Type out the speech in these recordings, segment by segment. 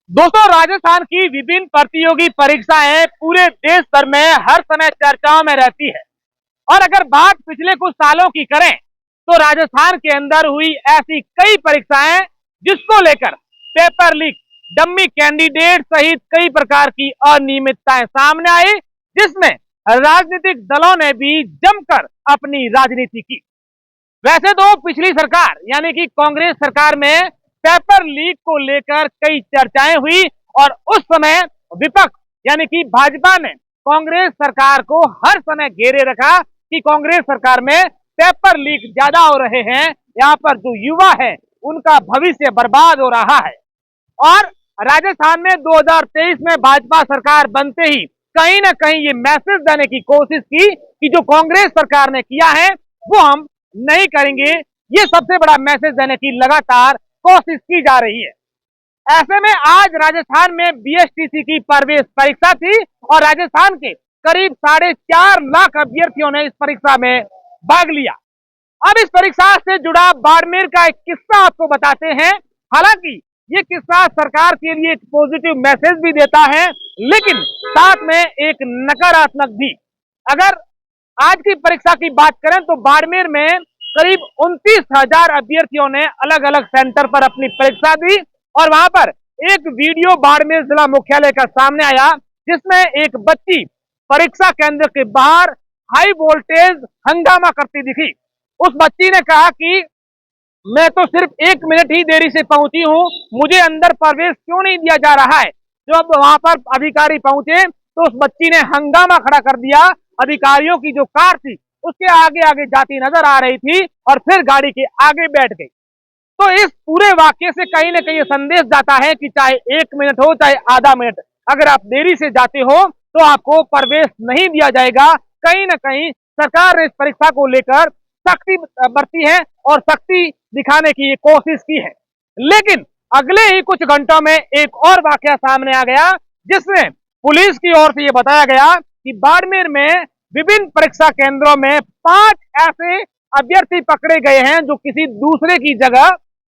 दोस्तों, राजस्थान की विभिन्न प्रतियोगी परीक्षाएं पूरे देश भर में हर समय चर्चाओं में रहती है। और अगर बात पिछले कुछ सालों की करें तो राजस्थान के अंदर हुई ऐसी कई परीक्षाएं जिसको लेकर पेपर लीक, डम्मी कैंडिडेट सहित कई प्रकार की अनियमितताएं सामने आई, जिसमें राजनीतिक दलों ने भी जमकर अपनी राजनीति की। वैसे तो पिछली सरकार यानी कि कांग्रेस सरकार में पेपर लीक को लेकर कई चर्चाएं हुई और उस समय विपक्ष यानी कि भाजपा ने कांग्रेस सरकार को हर समय घेरे रखा कि कांग्रेस सरकार में पेपर लीक ज्यादा हो रहे हैं, यहाँ पर जो युवा है उनका भविष्य बर्बाद हो रहा है। और राजस्थान में 2023 में भाजपा सरकार बनते ही कहीं ना कहीं ये मैसेज देने की कोशिश की कि जो कांग्रेस सरकार ने किया है वो हम नहीं करेंगे। ये सबसे बड़ा मैसेज देने की लगातार कोशिश की जा रही है। ऐसे में आज राजस्थान में बीएसटीसी की प्रवेश परीक्षा थी और राजस्थान के करीब 4.5 लाख अभ्यर्थियों ने इस परीक्षा में भाग लिया। अब इस परीक्षा से जुड़ा बाड़मेर का एक किस्सा आपको बताते हैं। हालांकि ये किस्सा सरकार के लिए एक पॉजिटिव मैसेज भी देता है, लेकिन साथ में एक नकारात्मक भी। अगर आज की परीक्षा की बात करें तो बाड़मेर में करीब 29,000 अभ्यर्थियों ने अलग अलग सेंटर पर अपनी परीक्षा दी और वहां पर एक वीडियो बाड़मेर जिला मुख्यालय का सामने आया, जिसमें एक बच्ची परीक्षा केंद्र के बाहर हाई वोल्टेज हंगामा करती दिखी। उस बच्ची ने कहा कि मैं तो सिर्फ 1 मिनट ही देरी से पहुंची हूं, मुझे अंदर प्रवेश क्यों नहीं दिया जा रहा है। जब वहां पर अधिकारी पहुंचे तो उस बच्ची ने हंगामा खड़ा कर दिया। अधिकारियों की जो कार थी उसके आगे आगे जाती नजर आ रही थी और फिर गाड़ी के आगे बैठ गई। तो इस पूरे वाक्य से कहीं ना कहीं संदेश जाता है कि चाहे 1 मिनट हो चाहे आधा मिनट, अगर आप देरी से जाते हो तो आपको प्रवेश नहीं दिया जाएगा। कहीं ना कहीं सरकार ने इस परीक्षा को लेकर सख्ती बरती है और सख्ती दिखाने की कोशिश की है। लेकिन अगले ही कुछ घंटों में एक और वाकया सामने आ गया, जिसमें पुलिस की ओर से यह बताया गया कि बाड़मेर में विभिन्न परीक्षा केंद्रों में 5 ऐसे अभ्यर्थी पकड़े गए हैं जो किसी दूसरे की जगह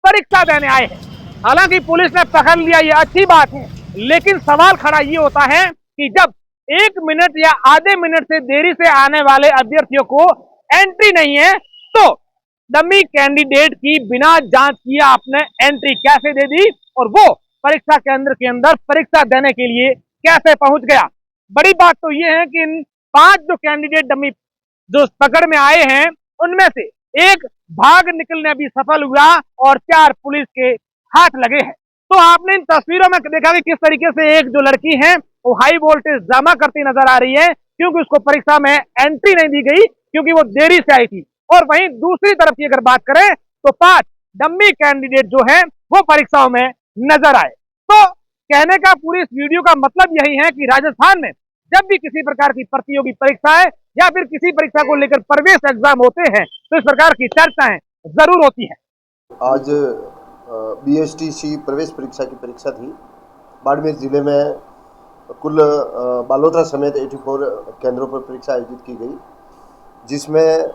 परीक्षा देने आए हैं। हालांकि पुलिस ने पकड़ लिया, ये अच्छी बात है, लेकिन सवाल खड़ा ये होता है कि जब 1 मिनट या आधे मिनट से देरी से आने वाले अभ्यर्थियों को एंट्री नहीं है तो डमी कैंडिडेट की बिना जांच किए आपने एंट्री कैसे दे दी और वो परीक्षा केंद्र के अंदर परीक्षा देने के लिए कैसे पहुंच गया। बड़ी बात तो ये है कि इन 5 जो कैंडिडेट डमी जो पकड़ में आए हैं उनमें से एक भाग निकलने भी सफल हुआ और 4 पुलिस के हाथ लगे हैं। तो आपने इन तस्वीरों में देखा कि किस तरीके से एक जो लड़की है वो हाई वोल्टेज ड्रामा करती नजर आ रही है, क्योंकि उसको परीक्षा में एंट्री नहीं दी गई क्योंकि वो देरी से आई थी। और वहीं दूसरी तरफ की अगर बात करें तो 5 डम्मी कैंडिडेट जो है वो परीक्षाओं में नजर आए। तो कहने का पूरी इस वीडियो का मतलब यही है कि राजस्थान में जब भी किसी प्रकार की प्रतियोगी परीक्षाएं या फिर किसी परीक्षा को लेकर प्रवेश एग्जाम होते हैं तो इस प्रकार की चर्चाएं जरूर होती है। आज बीएसटीसी प्रवेश परीक्षा की परीक्षा थी। बाड़मेर जिले में कुल बालोतरा समेत 84 केंद्रों पर परीक्षा आयोजित की गई, जिसमें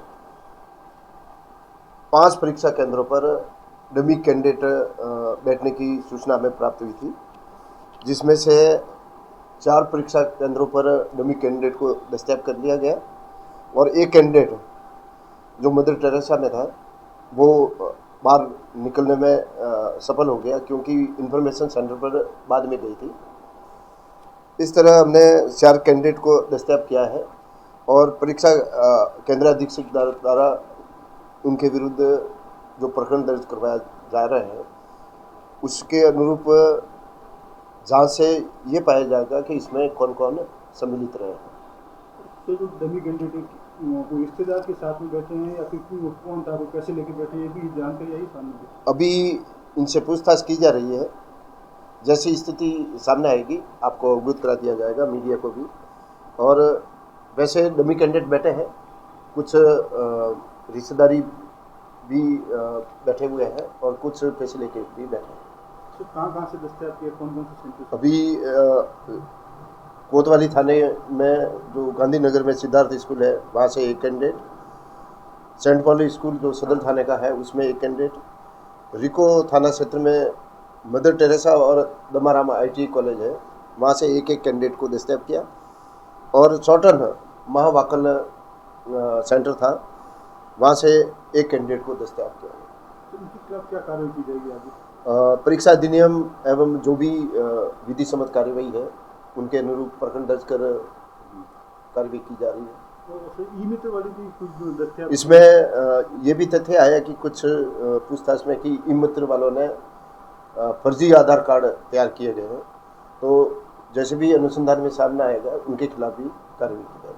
5 परीक्षा केंद्रों पर डमी कैंडिडेट बैठने की सूचना हमें प्राप्त हुई थी, जिसमें से 4 परीक्षा केंद्रों पर डमी कैंडिडेट को दस्तयाब कर लिया गया और एक कैंडिडेट जो मदर टेरेसा में था वो बाहर निकलने में सफल हो गया, क्योंकि इंफॉर्मेशन सेंटर पर बाद में गई थी। इस तरह हमने 4 कैंडिडेट को दस्तयाब किया है और परीक्षा केंद्र अधीक्षक द्वारा उनके विरुद्ध जो प्रकरण दर्ज करवाया जा रहा है उसके अनुरूप जांच से ये पाया जाएगा कि इसमें कौन कौन सम्मिलित रहे हैं। तो जो डमी कैंडिडेट कोई रिश्तेदार के साथ में बैठे हैं या फिर कौन था, वो कैसे लेके बैठे, ये भी जानकारी आई सामने? अभी इनसे पूछताछ की जा रही है, जैसी स्थिति सामने आएगी आपको अवगत करा दिया जाएगा, मीडिया को भी। और वैसे डमी कैंडिडेट बैठे हैं, कुछ रिश्तेदारी भी बैठे हुए हैं और कुछ पैसे लेके भी बैठे हैं। तो कहाँ से दस्तयाब किए, कौन कौन से सेंटर? अभी कोतवाली थाने में जो गांधीनगर में सिद्धार्थ स्कूल है वहाँ से एक कैंडिडेट, सेंट पॉल स्कूल जो सदर थाने का है उसमें एक कैंडिडेट, रिको थाना क्षेत्र में मदर टेरेसा और दमारामा ITI कॉलेज है, वहाँ से एक एक कैंडिडेट को दस्तयाब किया। और चौटन महावाकल सेंटर था, वहाँ से एक कैंडिडेट को दस्तयाब किया। तो इनके खिलाफ क्या कार्रवाई की जाएगी आगे? परीक्षा अधिनियम एवं जो भी विधि सम्मत कार्यवाही है उनके अनुरूप प्रकरण दर्ज कर कार्रवाई की जा रही है। तो ई मित्र वाली भी कुछ दस्तियाब? इसमें ये भी तथ्य आया कि कुछ पूछताछ में कि ई मित्र वालों ने फर्जी आधार कार्ड तैयार किए गए हैं, तो जैसे भी अनुसंधान में सामने आएगा उनके खिलाफ भी कार्रवाई की जाएगी।